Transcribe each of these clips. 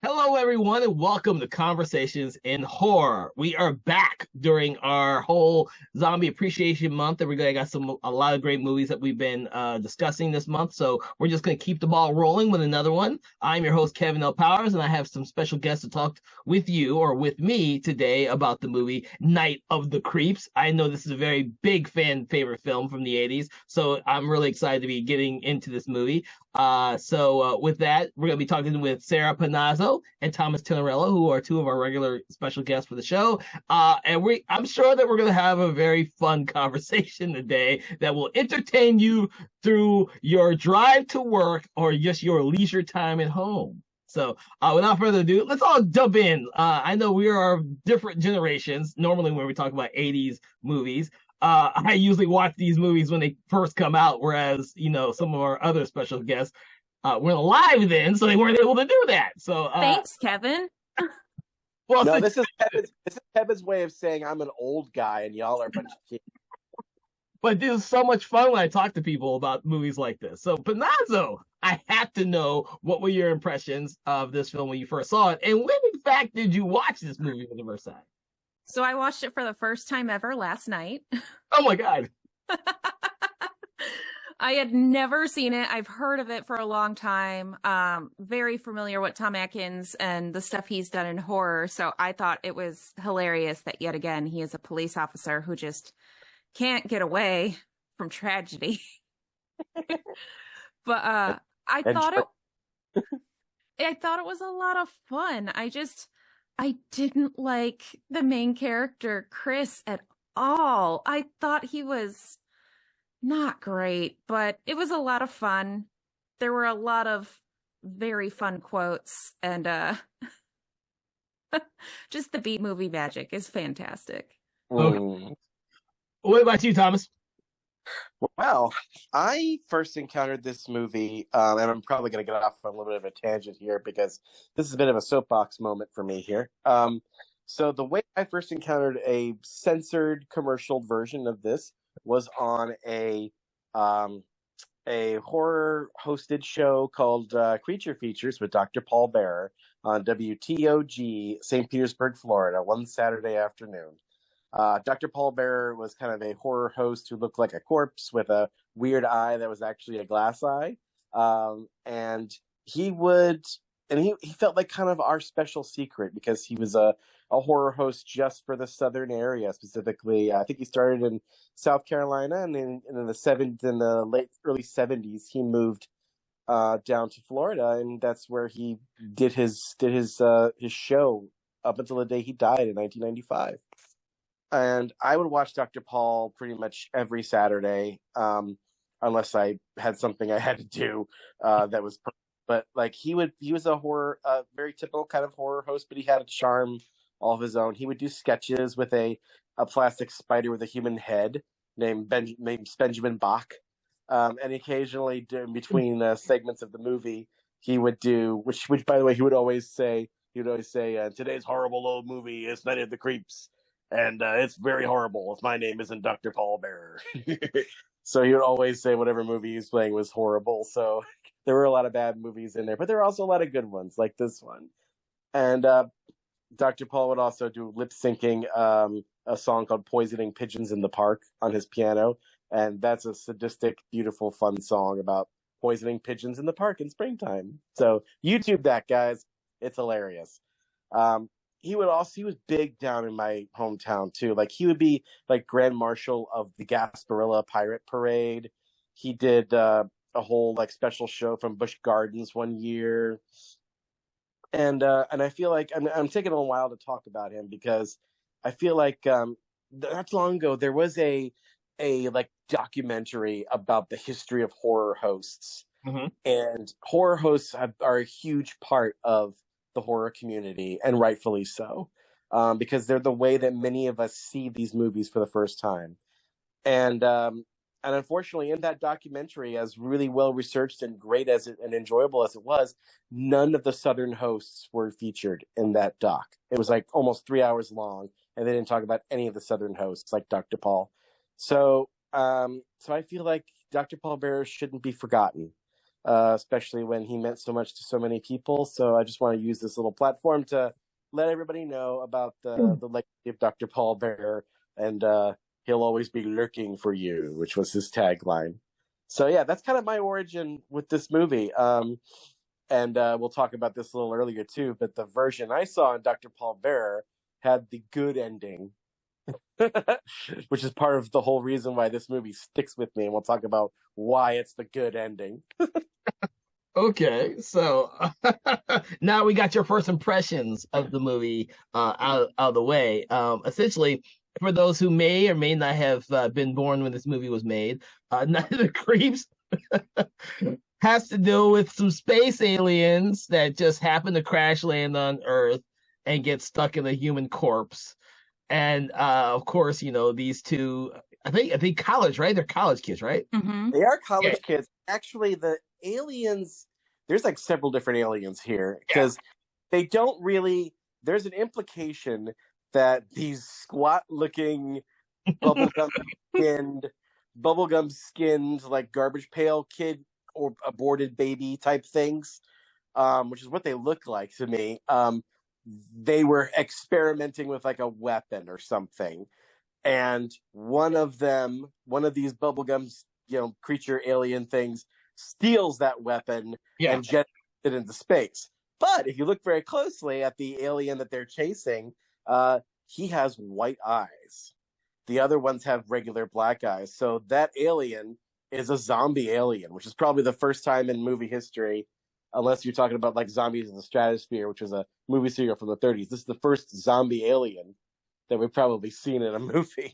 Hello, everyone, and welcome to Conversations in Horror. We are back during our whole Zombie Appreciation Month, and we're gonna got a lot of great movies that we've been discussing this month. So we're just gonna keep the ball rolling with another one. I'm your host Kevin L. Powers, and I have some special guests to talk with you or with me today about the movie Night of the Creeps. I know this is a very big fan favorite film from the '80s, so I'm really excited to be getting into this movie. With that, we're going to be talking with Sarah Panazzo and Thomas Tinarello, who are two of our regular special guests for the show. I'm sure that we're going to have a very fun conversation today that will entertain you through your drive to work or just your leisure time at home. Without further ado, let's all jump in. I know we are different generations. Normally, when we talk about '80s movies, I usually watch these movies when they first come out, whereas some of our other special guests weren't alive then, so they weren't able to do that. Thanks, Kevin. Well, no, this is Kevin's way of saying I'm an old guy and y'all are a bunch of kids. But this is so much fun when I talk to people about movies like this. So, Panazzo, I have to know, what were your impressions of this film when you first saw it, and when in fact did you watch this movie for the first time? So I watched it for the first time ever last night. Oh my God. I had never seen it. I've heard of it for a long time. Very familiar with Tom Atkins and the stuff he's done in horror. So I thought it was hilarious that yet again, he is a police officer who just can't get away from tragedy. But I thought it was a lot of fun. I didn't like the main character, Chris, at all. I thought he was not great, but it was a lot of fun. There were a lot of very fun quotes, and just the B movie magic is fantastic. Okay. What about you, Thomas? Well, I first encountered this movie, and I'm probably going to get off on a little bit of a tangent here because this is a bit of a soapbox moment for me here. So the way I first encountered a censored commercial version of this was on a horror hosted show called Creature Features with Dr. Paul Bearer on WTOG, St. Petersburg, Florida, one Saturday afternoon. Dr. Paul Bearer was kind of a horror host who looked like a corpse with a weird eye that was actually a glass eye. And he felt like kind of our special secret because he was a horror host just for the southern area, specifically. I think he started in South Carolina, and in the early 70s, he moved down to Florida, and that's where he did his show up until the day he died in 1995. And I would watch Dr. Paul pretty much every Saturday, unless I had something I had to do that was. But like he was a horror, very typical kind of horror host, but he had a charm all of his own. He would do sketches with a plastic spider with a human head named Benjamin Bach, and occasionally in between segments of the movie, he would do which by the way he would always say today's horrible old movie is Night of the Creeps. And it's very horrible if my name isn't Dr. Paul Bearer. So he would always say whatever movie he was playing was horrible. So there were a lot of bad movies in there, but there were also a lot of good ones, like this one. And Dr. Paul would also do lip syncing a song called Poisoning Pigeons in the Park on his piano. And that's a sadistic, beautiful, fun song about poisoning pigeons in the park in springtime. So YouTube that, guys. It's hilarious. He was big down in my hometown too. Like he would be like Grand Marshal of the Gasparilla Pirate Parade. He did a whole like special show from Busch Gardens one year. And I feel like I'm taking a while to talk about him because I feel like not too long ago there was a like documentary about the history of horror hosts. Mm-hmm. And horror hosts are a huge part of the horror community, and rightfully so, because they're the way that many of us see these movies for the first time. And unfortunately, in that documentary, as really well researched and great and enjoyable as it was, none of the Southern hosts were featured in that doc. It was like almost 3 hours long, and they didn't talk about any of the Southern hosts like Dr. Paul. So I feel like Dr. Paul Bearer shouldn't be forgotten. especially when he meant so much to so many people. So I just want to use this little platform to let everybody know about the legacy of Dr. Paul Bearer, and he'll always be lurking for you, which was his tagline. So yeah, that's kind of my origin with this movie. And we'll talk about this a little earlier too, but the version I saw in Dr. Paul Bearer had the good ending, which is part of the whole reason why this movie sticks with me. And we'll talk about why it's the good ending. Okay, so now we got your first impressions of the movie out of the way. Essentially, for those who may or may not have been born when this movie was made, Night of the Creeps has to deal with some space aliens that just happen to crash land on Earth and get stuck in a human corpse. And of course, these two, I think college, right? They're college kids, right? Mm-hmm. They are college kids. Actually, the aliens, there's like several different aliens here, because they don't really, there's an implication that these squat looking bubblegum skinned like garbage pail kid or aborted baby type things, which is what they look like to me. They were experimenting with like a weapon or something, and one of these bubblegum creature alien things steals that weapon and jets it into space. But if you look very closely at the alien that they're chasing, he has white eyes. The other ones have regular black eyes. So that alien is a zombie alien, which is probably the first time in movie history, unless you're talking about like Zombies in the Stratosphere, which was a movie serial from the 30s. This is the first zombie alien that we've probably seen in a movie.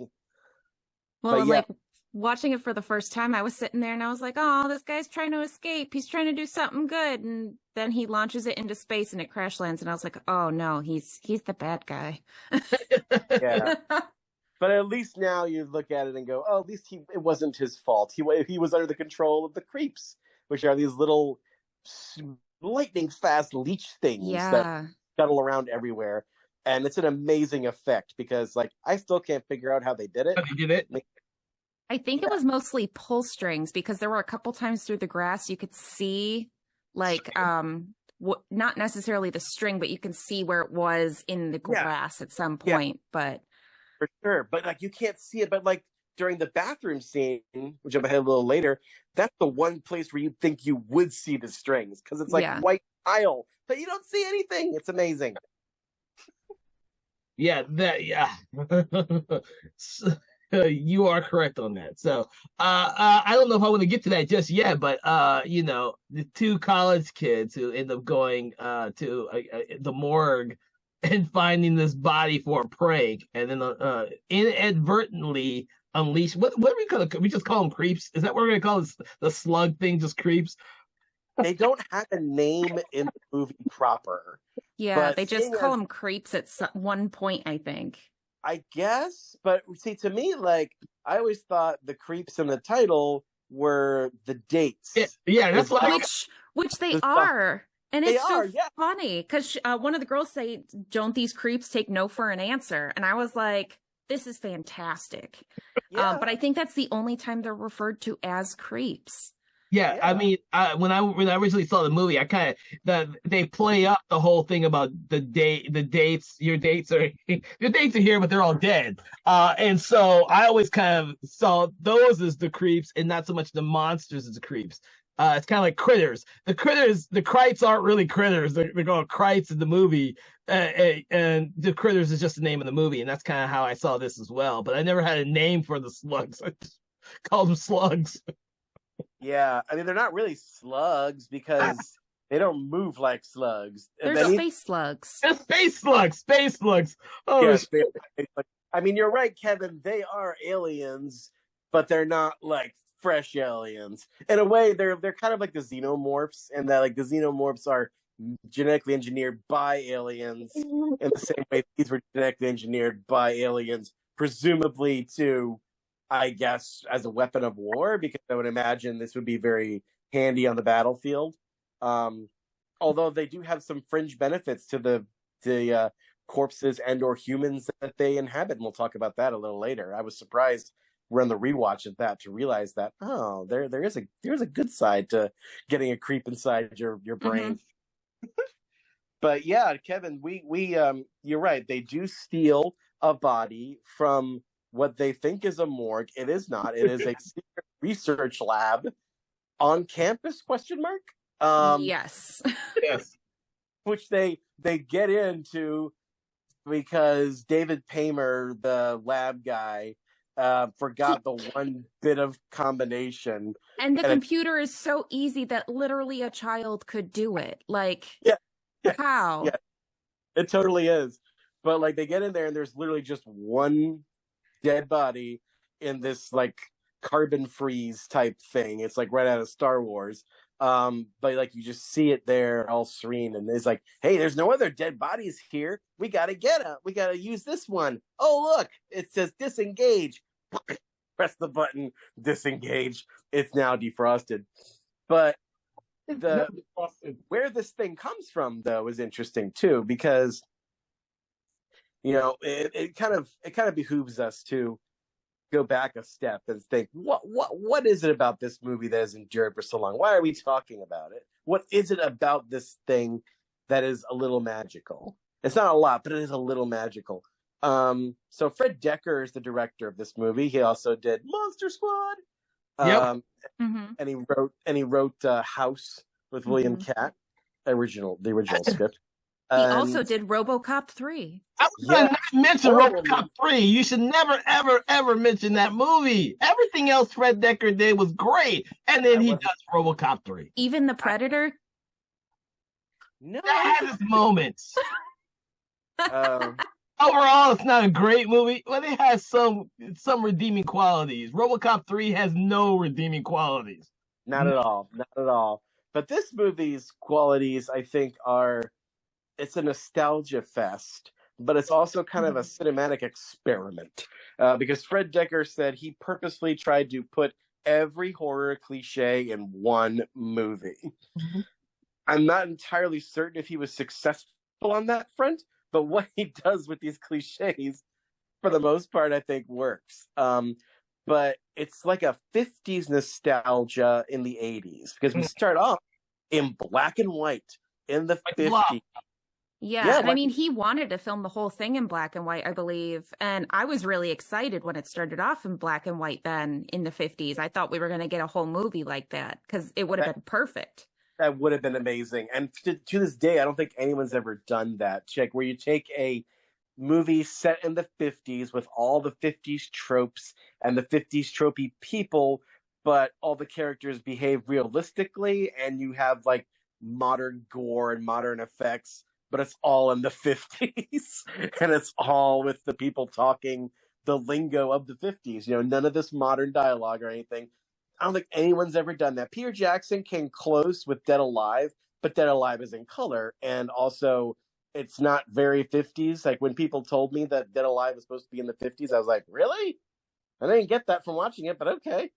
Well, like watching it for the first time, I was sitting there and I was like, oh, this guy's trying to escape. He's trying to do something good. And then he launches it into space and it crash lands. And I was like, oh no, he's the bad guy. Yeah. But at least now you look at it and go, oh, at least it wasn't his fault. He was under the control of the creeps, which are these little lightning fast leech things that scuttle around everywhere. And it's an amazing effect because, like, I still can't figure out how they did it. How they did it? I think it was mostly pull strings, because there were a couple times through the grass you could see, like, not necessarily the string, but you can see where it was in the grass at some point. But for sure, but like you can't see it. But like during the bathroom scene, which I'm ahead a little later, that's the one place where you think you would see the strings, because it's like white tile, but you don't see anything. It's amazing. Yeah, you are correct on that. So I don't know if I want to get to that just yet, but the two college kids who end up going to the morgue and finding this body for a prank, and then inadvertently unleash what do we call it? We just call them creeps. Is that what we're gonna call it? The slug thing, just creeps? They don't have a name in the movie proper. Yeah, they just call them creeps at one point, I think. I guess, but see, to me, like, I always thought the creeps in the title were the dates. Yeah, that's like which they are. And it's so funny because one of the girls say, "Don't these creeps take no for an answer?" And I was like, "This is fantastic." But I think that's the only time they're referred to as creeps. Yeah, I mean, when I originally saw the movie, they play up the whole thing about the dates. Your dates are here, but they're all dead. And so I always kind of saw those as the creeps, and not so much the monsters as the creeps. It's kind of like critters. The Krites aren't really critters. They're called Krites in the movie, and the critters is just the name of the movie, and that's kind of how I saw this as well. But I never had a name for the slugs. I just called them slugs. Yeah, I mean, they're not really slugs because they don't move like slugs. They're space slugs. They're space slugs. Oh, yes, I mean, you're right, Kevin. They are aliens, but they're not like fresh aliens. In a way, they're kind of like the xenomorphs, and that like the xenomorphs are genetically engineered by aliens in the same way these were genetically engineered by aliens, presumably to, I guess, as a weapon of war, because I would imagine this would be very handy on the battlefield. Although they do have some fringe benefits to the corpses and or humans that they inhabit, and we'll talk about that a little later. I was surprised run the rewatch at that to realize that, oh, there's a good side to getting a creep inside your brain. But yeah, Kevin, we you're right. They do steal a body from what they think is a morgue. It is not. It is a secret research lab on campus? ? Yes. Yes. Which they get into because David Paymer, the lab guy, forgot the one bit of combination. And the computer is so easy that literally a child could do it. Like, how? Yeah, it totally is. But like they get in there and there's literally just one dead body in this like carbon freeze type thing. It's like right out of Star Wars. But like you just see it there all serene, and it's like, hey, there's no other dead bodies here. We gotta use this one. Oh look, it says disengage. Press the button, disengage. It's now defrosted. But where this thing comes from though is interesting too, because it kind of behooves us to go back a step and think, what is it about this movie that has endured for so long? Why are we talking about it? What is it about this thing that is a little magical? It's not a lot, but it is a little magical. So Fred Dekker is the director of this movie. He also did Monster Squad. Yep. And he wrote House with William Catt, the original script. He also did RoboCop 3. I was going to mention RoboCop 3. You should never, ever, ever mention that movie. Everything else Fred Dekker did was great. And then he does RoboCop 3. Even The Predator? No. That has its moments. Overall, it's not a great movie, but it has some redeeming qualities. RoboCop 3 has no redeeming qualities. Not at all. Not at all. But this movie's qualities, I think, it's a nostalgia fest, but it's also kind of a cinematic experiment. Because Fred Dekker said he purposely tried to put every horror cliche in one movie. I'm not entirely certain if he was successful on that front, but what he does with these cliches, for the most part, I think works. But it's like a 50s nostalgia in the 80s, because we start off in black and white in the 50s. Yeah, and I mean, he wanted to film the whole thing in black and white, I believe. And I was really excited when it started off in black and white then in the 50s. I thought we were going to get a whole movie like that because it would have been perfect. That would have been amazing. And to this day, I don't think anyone's ever done that, Chick, where you take a movie set in the 50s with all the 50s tropes and the 50s tropey people, but all the characters behave realistically and you have like modern gore and modern effects, but it's all in the 50s and it's all with the people talking the lingo of the 50s. None of this modern dialogue or anything. I don't think anyone's ever done that. Peter Jackson came close with Dead Alive, but Dead Alive is in color. And also, it's not very 50s. Like, when people told me that Dead Alive was supposed to be in the 50s, I was like, really? I didn't get that from watching it, but okay.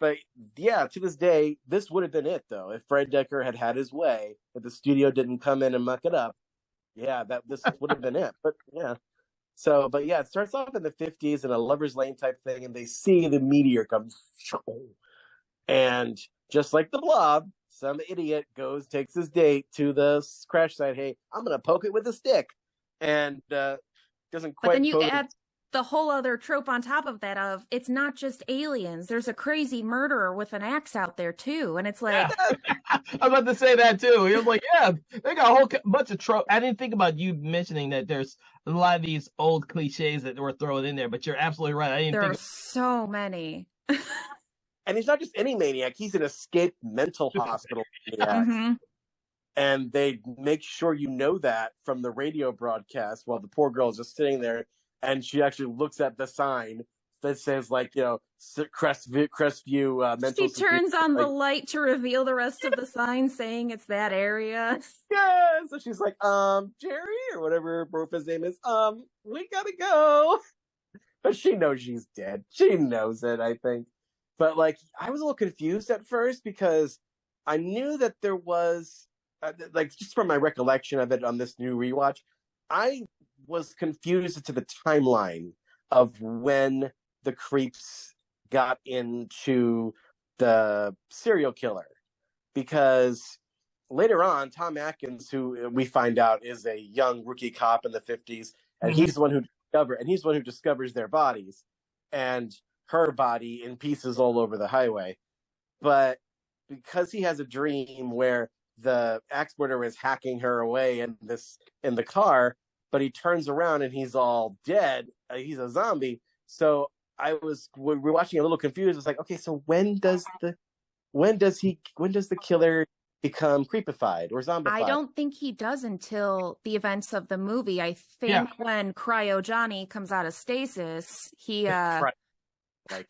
But, yeah, to this day, this would have been it, though. If Fred Dekker had had his way, if the studio didn't come in and muck it up, yeah, this would have been it. But, yeah. So, but yeah, it starts off in the 50s in a Lover's Lane type thing, and they see the meteor come. And just like the Blob, some idiot takes his date to the crash site. Hey, I'm going to poke it with a stick. And doesn't quite. But then you add the whole other trope on top of that of it's not just aliens. There's a crazy murderer with an axe out there too. And it's like, I'm about to say that too. He was like, yeah, they got a whole bunch of trope. I didn't think about you mentioning that there's a lot of these old cliches that were thrown in there, but you're absolutely right. There are so many. And he's not just any maniac. He's an escaped mental hospital maniac. And they make sure you know that from the radio broadcast while the poor girl is just sitting there. And she actually looks at the sign that says, like, Crestview Mental. She turns on the light to reveal the rest of the sign saying it's that area. Yeah, so she's like, Jerry, or whatever his name is, we gotta go. But she knows she's dead. She knows it, I think. But, like, I was a little confused at first because I knew that there was, just from my recollection of it on this new rewatch, I was confused as to the timeline of when the creeps got into the serial killer, because later on, Tom Atkins, who we find out is a young rookie cop in the 50s, and he's the one who discovers their bodies, and her body in pieces all over the highway. But because he has a dream where the axe murderer is hacking her away in the car, but he turns around and he's all dead. He's a zombie. So we're watching a little confused. It's like, okay, so when does the killer become creepified or zombified? I don't think he does until the events of the movie. I think when Cryo Johnny comes out of stasis, he like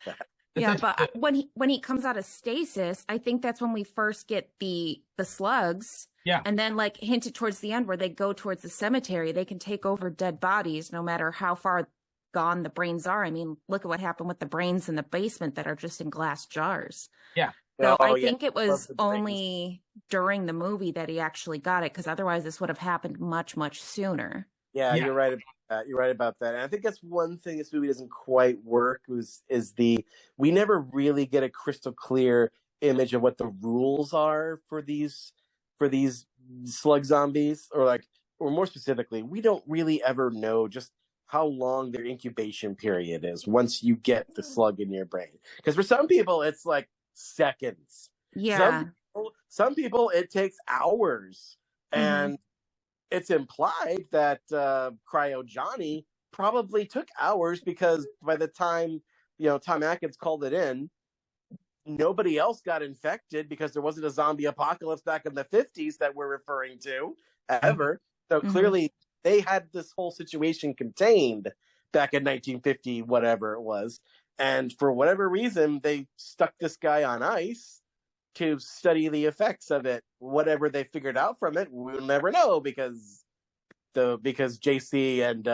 that. Yeah, but when he comes out of stasis, I think that's when we first get the slugs. Yeah. And then like hinted towards the end where they go towards the cemetery, they can take over dead bodies no matter how far gone the brains are. I mean, look at what happened with the brains in the basement that are just in glass jars. Yeah. So I think it was only during the movie that he actually got it, because otherwise this would have happened much, much sooner. Yeah, you're right about that. You're right about that. And I think that's one thing this movie doesn't quite work is we never really get a crystal clear image of what the rules are for these slug zombies, or more specifically, we don't really ever know just how long their incubation period is once you get the slug in your brain. Because for some people it's like seconds. Yeah. Some people it takes hours. And it's implied that Cryo Johnny probably took hours, because by the time Tom Atkins called it in, nobody else got infected, because there wasn't a zombie apocalypse back in the 50s that we're referring to ever. So clearly they had this whole situation contained back in 1950, whatever it was. And for whatever reason, they stuck this guy on ice to study the effects of it. Whatever they figured out from it, we'll never know, because JC and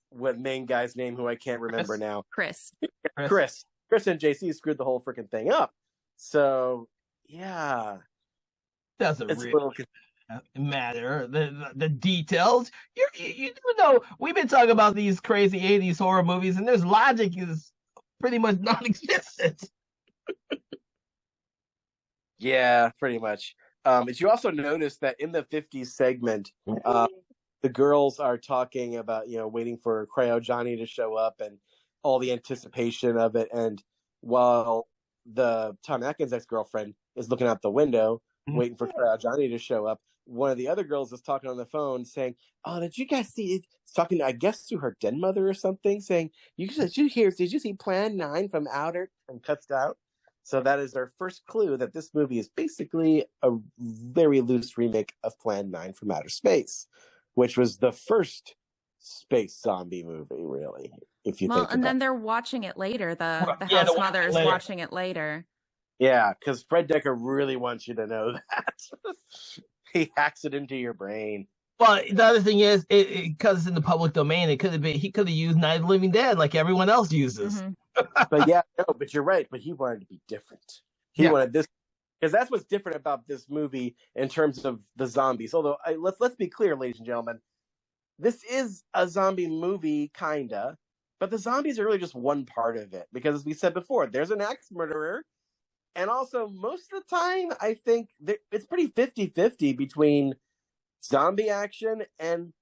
what main guy's name, who I can't remember now, Chris and JC screwed the whole freaking thing up. So yeah, doesn't it's really a little matter the details. You do know we've been talking about these crazy 80s horror movies, and there's logic is pretty much non-existent. Yeah, pretty much. But you also notice that in the 50s segment, the girls are talking about, waiting for Cryo Johnny to show up and all the anticipation of it. And while the Tom Atkins ex-girlfriend is looking out the window, waiting for Cryo Johnny to show up, one of the other girls is talking on the phone saying, "Oh, did you guys see it?" It's talking, I guess, to her dead mother or something, saying, did you see Plan 9 from Outer? And cuts out. So that is our first clue that this movie is basically a very loose remake of Plan 9 from Outer Space, which was the first space zombie movie, really, if you think about it. And then they're watching it later. The house mother is watching it later. Yeah, because Fred Decker really wants you to know that. He hacks it into your brain. Well, the other thing is, because it's in the public domain, he could have used Night of the Living Dead like everyone else uses. But you're right. But he wanted to be different. He wanted this, because that's what's different about this movie in terms of the zombies. Although let's be clear, ladies and gentlemen, this is a zombie movie, kinda, but the zombies are really just one part of it. Because as we said before, there's an axe murderer, and also most of the time, I think it's pretty 50-50 between zombie action and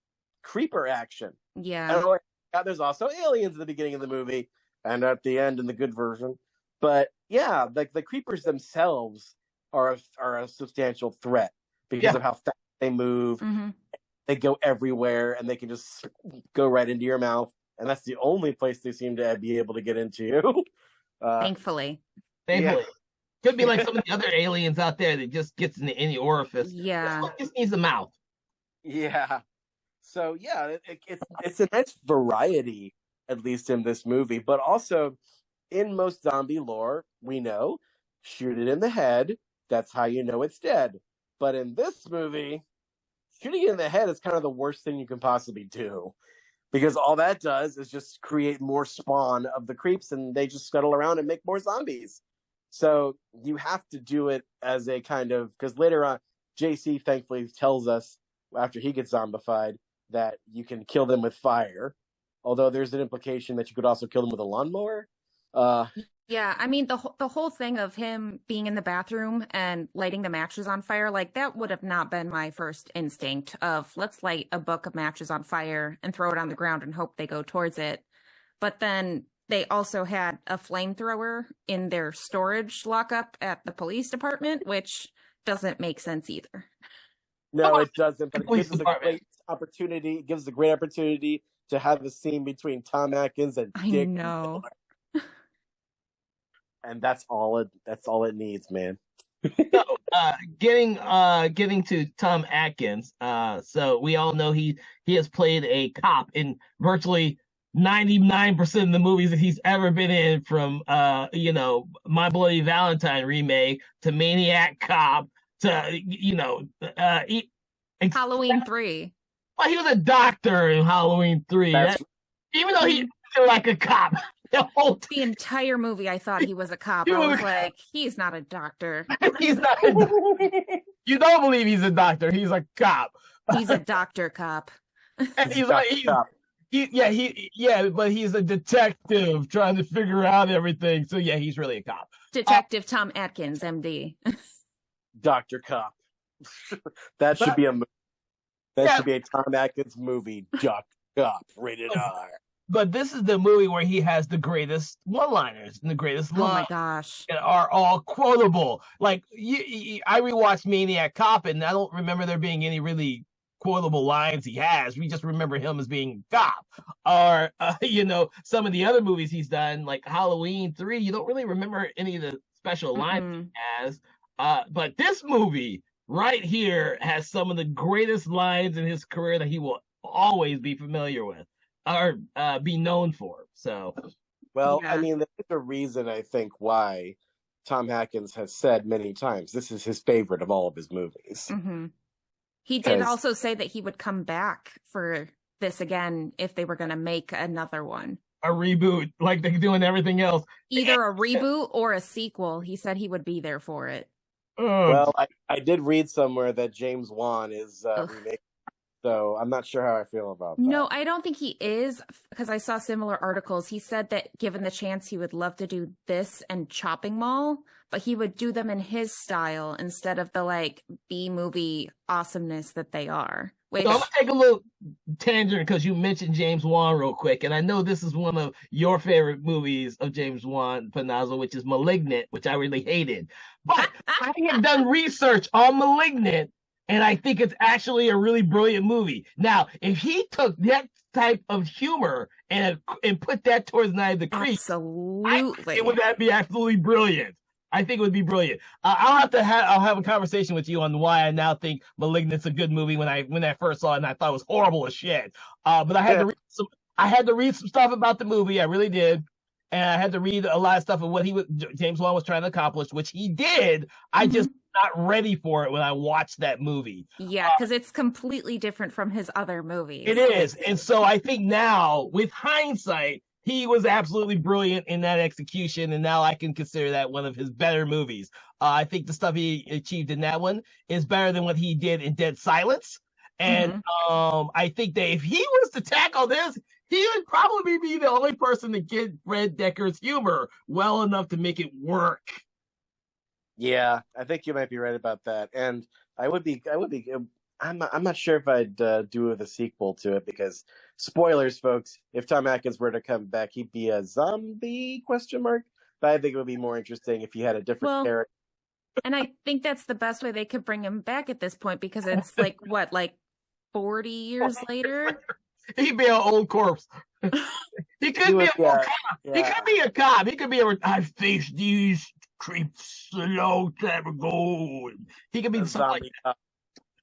creeper action. Yeah. And there's also aliens at the beginning of the movie and at the end in the good version. But yeah, like the creepers themselves are a substantial threat because of how fast they move. They go everywhere, and they can just go right into your mouth. And that's the only place they seem to be able to get into. Thankfully. Yeah. Could be like some of the other aliens out there that just gets into any orifice. Yeah. It just needs a mouth. Yeah. So yeah, it's a nice variety, at least in this movie. But also, in most zombie lore, we know, shoot it in the head, that's how you know it's dead. But in this movie, shooting it in the head is kind of the worst thing you can possibly do. Because all that does is just create more spawn of the creeps, and they just scuttle around and make more zombies. So you have to do it as a kind of, because later on, JC thankfully tells us after he gets zombified that you can kill them with fire. Although there's an implication that you could also kill them with a lawnmower. Yeah, I mean the whole thing of him being in the bathroom and lighting the matches on fire, like that would have not been my first instinct of let's light a book of matches on fire and throw it on the ground and hope they go towards it. But then they also had a flamethrower in their storage lockup at the police department, which doesn't make sense either. No, it doesn't. But it Police gives us a department. great opportunity. It gives us a great opportunity to have the scene between Tom Atkins and I Dick know. Miller. And that's all it needs, man. So, getting to Tom Atkins. So we all know he has played a cop in virtually 99% of the movies that he's ever been in, from My Bloody Valentine remake to Maniac Cop to Halloween 3. well, he was a doctor in Halloween 3. Even though he acted like a cop the whole time. The entire movie, I thought he was a cop. He I was was a- like, he's not a doctor. He's not a doctor. You don't believe he's a doctor. He's a cop. He's a doctor cop. And he's like, but he's a detective trying to figure out everything. So yeah, he's really a cop. Detective Tom Atkins, MD. Dr. Cop. That should be a movie. That should be a Tom Atkins movie. Dr. Cop, rated R. But this is the movie where he has the greatest one-liners and the greatest Oh my lines gosh. that are all quotable. Like I rewatched Maniac Cop, and I don't remember there being any really quotable lines he has. We just remember him as being cop. Or some of the other movies he's done, like Halloween 3, you don't really remember any of the special lines he has. But this movie right here has some of the greatest lines in his career that he will always be familiar with or be known for. So, well, Yeah. I mean, there's a reason, I think, why Tom Atkins has said many times this is his favorite of all of his movies. Mm-hmm. He did 'Cause- also say that he would come back for this again if they were going to make another one. a reboot like they do in everything else. Either a reboot or a sequel. He said he would be there for it. Well, I did read somewhere that James Wan is Ugh. remaking, so I'm not sure how I feel about that. No, I don't think he is, because I saw similar articles. He said that given the chance, he would love to do this and Chopping Mall, but he would do them in his style instead of the like B-movie awesomeness that they are. Which So I'm gonna take a little tangent because you mentioned James Wan real quick, and I know this is one of your favorite movies of James Wan, Panazzo, which is *Malignant*, which I really hated. But I have done research on *Malignant*, and I think it's actually a really brilliant movie. Now, if he took that type of humor and put that towards *Night of the Creek*, absolutely. would that be absolutely brilliant? I think it would be brilliant. I'll have a conversation with you on why I now think *Malignant's* a good movie when I first saw it and I thought it was horrible as shit. But I had to read some stuff about the movie. I really did. And I had to read a lot of stuff of what James Wan was trying to accomplish, which he did. I just not ready for it when I watched that movie. Yeah, because it's completely different from his other movies. It is. And so I think now, with hindsight, he was absolutely brilliant in that execution, and now I can consider that one of his better movies. I think the stuff he achieved in that one is better than what he did in *Dead Silence*. And I think that if he was to tackle this, he would probably be the only person to get Fred Decker's humor well enough to make it work. Yeah, I think you might be right about that. And I'm not sure if I'd do the sequel to it because, spoilers, folks, if Tom Atkins were to come back, he'd be a zombie, ? But I think it would be more interesting if he had a different character. And I think that's the best way they could bring him back at this point, because it's like 40 years later? He'd be an old corpse. He could be a cop. He could be a cop. He could be I faced these creeps a long time ago. He could be something like that.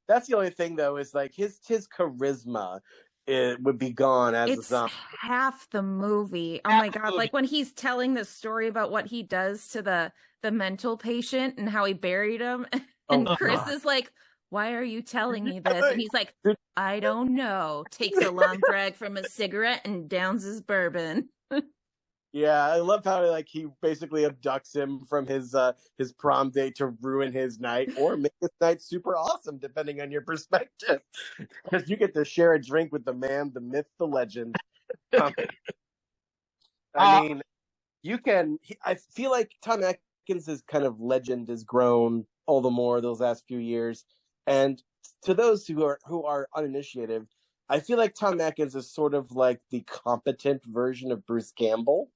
That's the only thing, though, is like his charisma would be gone as a zombie. Half the movie. Oh my God. Like when he's telling the story about what he does to the mental patient and how he buried him. And Chris is like, why are you telling me this? And he's like, I don't know. Takes a long drag from a cigarette and downs his bourbon. Yeah, I love how he basically abducts him from his prom date to ruin his night or make his night super awesome, depending on your perspective. Because you get to share a drink with the man, the myth, the legend, I mean, I feel like Tom Atkins' kind of legend has grown all the more those last few years. And to those who are uninitiated, I feel like Tom Atkins is sort of like the competent version of Bruce Campbell,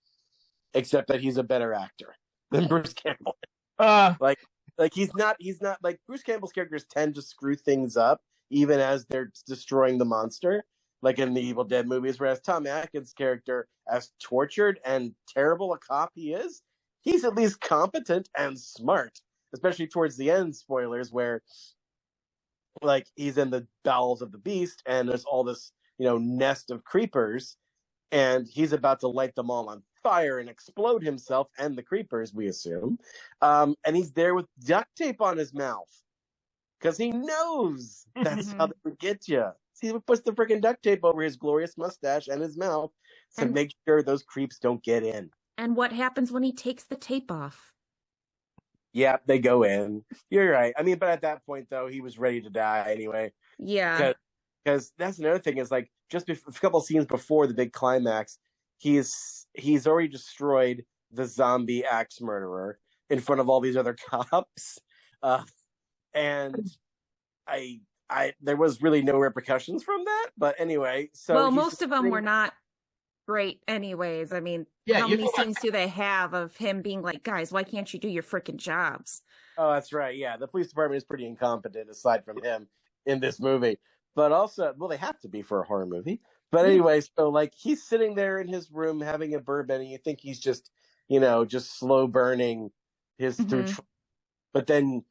except that he's a better actor than Bruce Campbell. Like he's not like Bruce Campbell's characters tend to screw things up even as they're destroying the monster, like in the Evil Dead movies, whereas Tom Atkins' character, as tortured and terrible a cop he is, he's at least competent and smart, especially towards the end, spoilers, where like he's in the bowels of the beast and there's all this, nest of creepers, and he's about to light them all on fire and explode himself and the creepers, we assume. And he's there with duct tape on his mouth because he knows that's how they would get you. See, he puts the freaking duct tape over his glorious mustache and his mouth to make sure those creeps don't get in. And what happens when he takes the tape off? Yeah, they go in. You're right. I mean, but at that point, though, he was ready to die anyway. Yeah. Because that's another thing is like just a couple scenes before the big climax, he's already destroyed the zombie axe murderer in front of all these other cops. And there was really no repercussions from that. But anyway, so most of them were not great anyways. I mean, how many scenes do they have of him being like, guys, why can't you do your freaking jobs? Oh, that's right. Yeah, the police department is pretty incompetent aside from him in this movie. But also, well, they have to be for a horror movie. But anyway, so like he's sitting there in his room having a bourbon, and you think he's just, just slow burning his through. But then,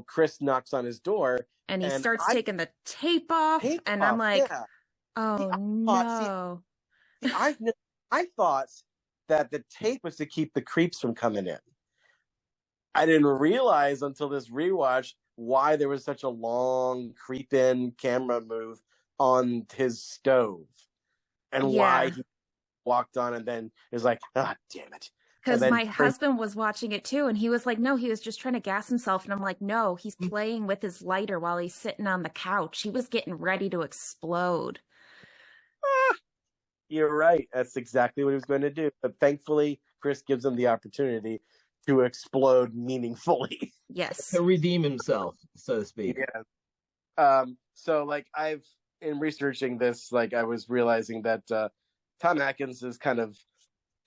Chris knocks on his door. And he starts taking the tape off. I'm like, oh, no. I thought that the tape was to keep the creeps from coming in. I didn't realize until this rewatch why there was such a long creep-in camera move on his stove and why he walked on and then is like, ah, damn it. Because my husband was watching it too, and he was like, no, he was just trying to gas himself. And I'm like, no, he's playing with his lighter while he's sitting on the couch. He was getting ready to explode. You're right. That's exactly what he was going to do. But thankfully, Chris gives him the opportunity to explode meaningfully. Yes. To redeem himself, so to speak. Yeah. So, like, in researching this, like, I was realizing that Tom Atkins' kind of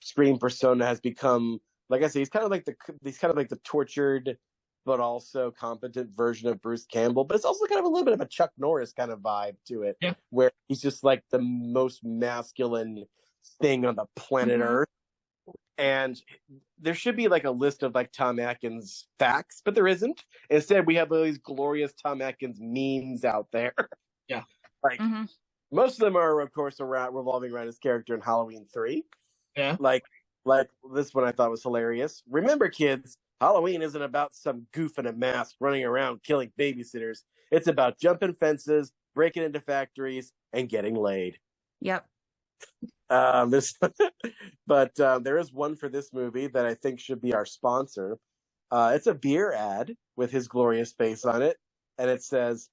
screen persona has become, like I say, he's kind of like the tortured but also competent version of Bruce Campbell. But it's also kind of a little bit of a Chuck Norris kind of vibe to it, where he's just like the most masculine thing on the planet Earth. And there should be like a list of like Tom Atkins facts, but there isn't. Instead, we have all these glorious Tom Atkins memes out there. Yeah. Like most of them are, of course, revolving around his character in Halloween 3. Yeah. Like this one I thought was hilarious. Remember, kids, Halloween isn't about some goof in a mask running around killing babysitters. It's about jumping fences, breaking into factories, and getting laid. Yep. But there is one for this movie that I think should be our sponsor. It's a beer ad with his glorious face on it, and it says,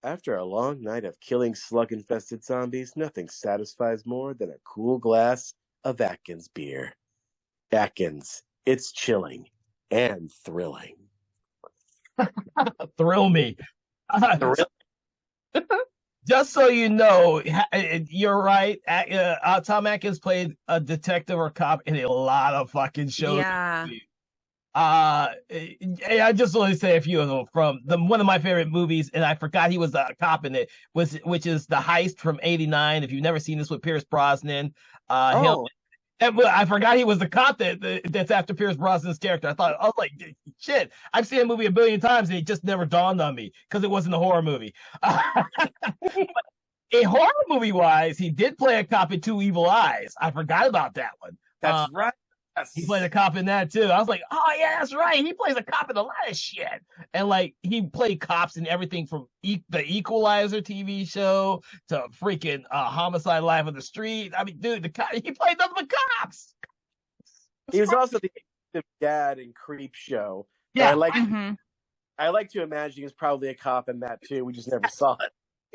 "After a long night of killing slug-infested zombies, nothing satisfies more than a cool glass of Atkins beer. Atkins, it's chilling and thrilling." Thrill me. Just so you know, you're right. Tom Atkins played a detective or cop in a lot of fucking shows. Yeah. I just want to say a few of them from one of my favorite movies, and I forgot he was a cop in it, which is The Heist from '89. If you've never seen this with Pierce Brosnan, I forgot he was the cop that's after Pierce Brosnan's character. I was like, shit, I've seen a movie a billion times and it just never dawned on me because it wasn't a horror movie. A horror movie wise, he did play a cop in Two Evil Eyes. I forgot about that one. That's right. Yes. He played a cop in that too. I was like, oh yeah, that's right. He plays a cop in a lot of shit. And like he played cops in everything from the Equalizer TV show to freaking Homicide Live on the Street. I mean, dude, he played nothing but cops. He was also the dad in Creep Show. Yeah. I like to imagine he was probably a cop in that too. We just never saw it.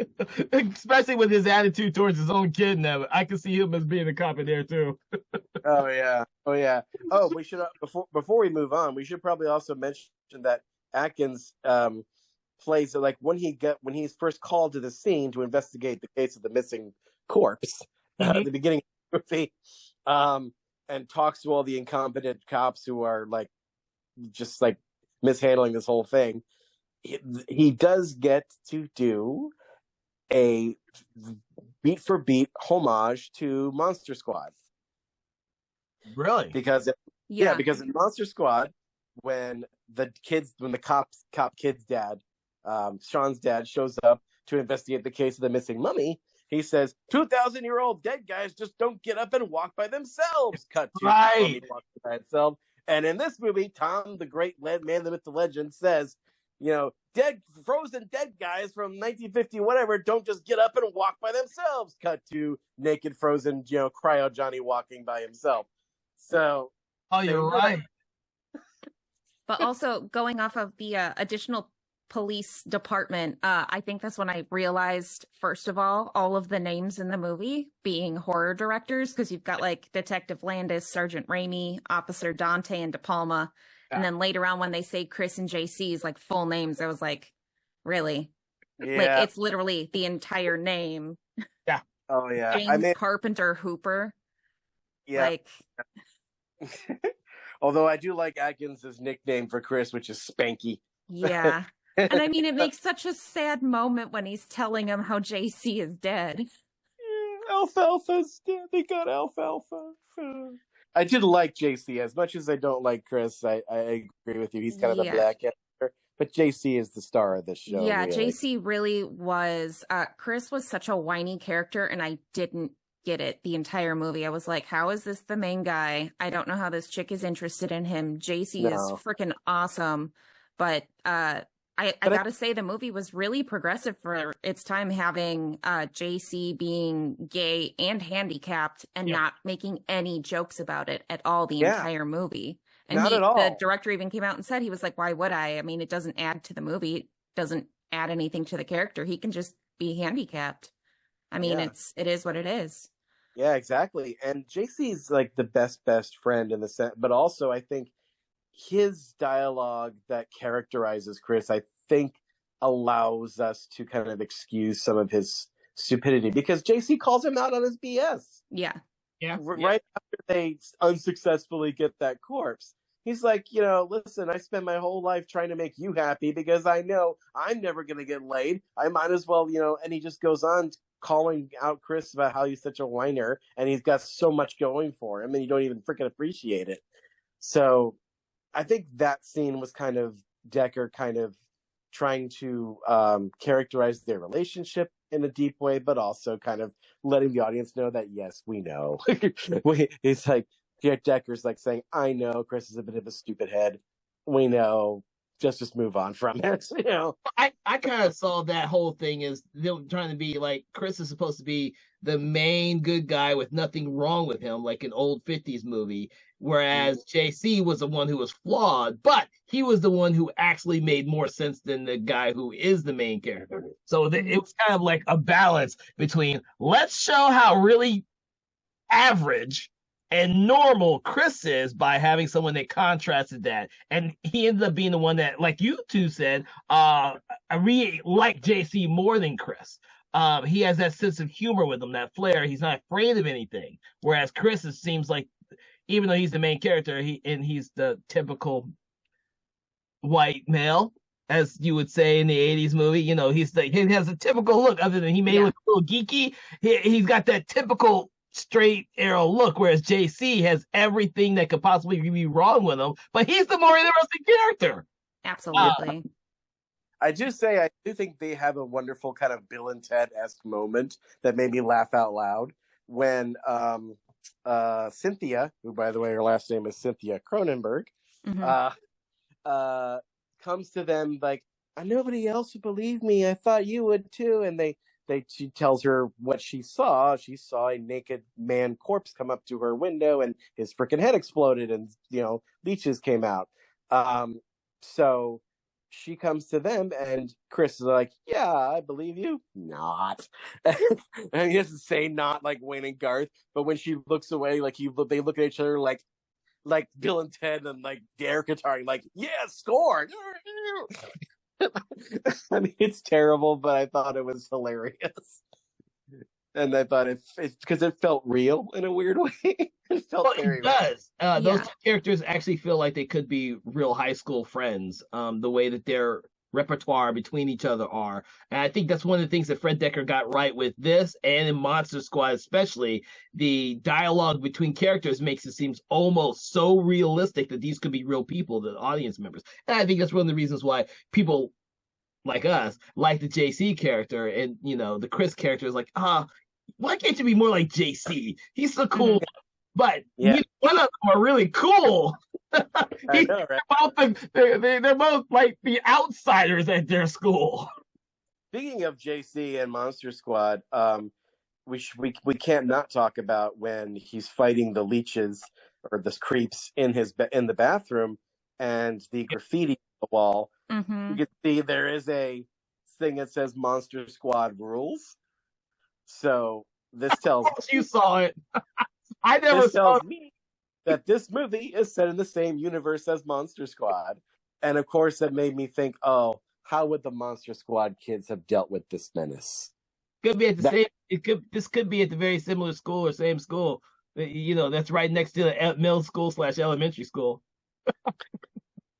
Especially with his attitude towards his own kid now. I can see him as being a cop in there too. Oh yeah, oh yeah. Oh, we should before we move on, we should probably also mention that Atkins plays like when he's first called to the scene to investigate the case of the missing corpse at the beginning of the movie, and talks to all the incompetent cops who are like just like mishandling this whole thing. He does get to do a beat for beat homage to Monster Squad. Really? Because in Monster Squad, when the cop kid's dad, Sean's dad, shows up to investigate the case of the missing mummy, he says, 2,000-year-old dead guys just don't get up and walk by themselves. Cut to right. Walking by itself. And in this movie, Tom, the great man, the myth, the legend, says, frozen dead guys from 1950 whatever don't just get up and walk by themselves. Cut to naked frozen cryo Johnny walking by himself. So you're right. But also going off of the additional police department, I think that's when I realized, first of all of the names in the movie being horror directors, because you've got like Detective Landis, Sergeant Raimi, Officer Dante, and De Palma. And then later on, when they say Chris and JC's like full names, I was like, really? Yeah. Like, it's literally the entire name. Yeah. Oh, yeah. James Carpenter Hooper. Yeah. Like, although I do like Atkins' nickname for Chris, which is Spanky. Yeah. And I mean, it makes such a sad moment when he's telling him how JC is dead. Alfalfa's dead. They got Alfalfa. I did like JC as much as I don't like Chris. I agree with you. He's kind of the black actor, but JC is the star of the show. Yeah, really. JC really was. Chris was such a whiny character, and I didn't get it the entire movie. I was like, how is this the main guy? I don't know how this chick is interested in him. JC is freaking awesome, but I gotta say, the movie was really progressive for its time, having JC being gay and handicapped and not making any jokes about it at all the entire movie. And not at all. The director even came out and said, he was like, why would I? I mean, it doesn't add to the movie. It doesn't add anything to the character. He can just be handicapped. I mean, it is what it is. Yeah, exactly. And JC's like the best friend in the set, but also I think his dialogue that characterizes Chris, I think, allows us to kind of excuse some of his stupidity, because JC calls him out on his BS. Yeah. Right after they unsuccessfully get that corpse. He's like, listen, I spent my whole life trying to make you happy because I know I'm never going to get laid. I might as well, and he just goes on calling out Chris about how he's such a whiner and he's got so much going for him and you don't even freaking appreciate it. So I think that scene was kind of Decker kind of trying to characterize their relationship in a deep way, but also kind of letting the audience know that, yes, we know. It's like, Decker's like saying, I know Chris is a bit of a stupid head. We know. Just move on from it. I kind of saw that whole thing as them trying to be like, Chris is supposed to be the main good guy with nothing wrong with him, like an old 50s movie, whereas JC was the one who was flawed, but he was the one who actually made more sense than the guy who is the main character. So it was kind of like a balance between, let's show how really average and normal Chris is by having someone that contrasted that. And he ended up being the one that, like you two said, I really like JC more than Chris. He has that sense of humor with him, that flair. He's not afraid of anything. Whereas Chris, it seems like, even though he's the main character, he's the typical white male, as you would say in the 80s movie. He has a typical look, other than he may look a little geeky. He's got that typical straight arrow look, whereas JC has everything that could possibly be wrong with him, but he's the more interesting character. Absolutely. I do think they have a wonderful kind of Bill and Ted-esque moment that made me laugh out loud when Cynthia, who by the way her last name is Cynthia Cronenberg, comes to them like, nobody else would believe me. I thought you would too. And she tells her what she saw. She saw a naked man corpse come up to her window and his freaking head exploded and, leeches came out. So she comes to them, and Chris is like, "Yeah, I believe you." Not, and he doesn't say not like Wayne and Garth, but when she looks away, like they look at each other like Bill and Ted and like air guitar, like, "Yeah, score." I mean, it's terrible, but I thought it was hilarious. And I thought it's because it felt real in a weird way. It felt Well, very it does. Those Yeah. two characters actually feel like they could be real high school friends. The way that their repertoire between each other are, and I think that's one of the things that Fred Decker got right with this, and in Monster Squad especially. The dialogue between characters makes it seem almost so realistic that these could be real people, the audience members. And I think that's one of the reasons why people like us like the JC character, and the Chris character is like, why can't you be more like JC? He's so cool. But Yeah. one of them are really cool. I know, right? They're both like the outsiders at their school. Speaking of JC and Monster Squad, we can't not talk about when he's fighting the leeches or the creeps in the bathroom, and the graffiti on the wall. Mm-hmm. You can see there is a thing that says Monster Squad rules. So this tells You saw it. I never this saw tells it. me that this movie is set in the same universe as Monster Squad. And of course, that made me think, oh, how would the Monster Squad kids have dealt with this menace? Could be at the same. This could be at the very similar school or same school. That's right next to the middle school / elementary school.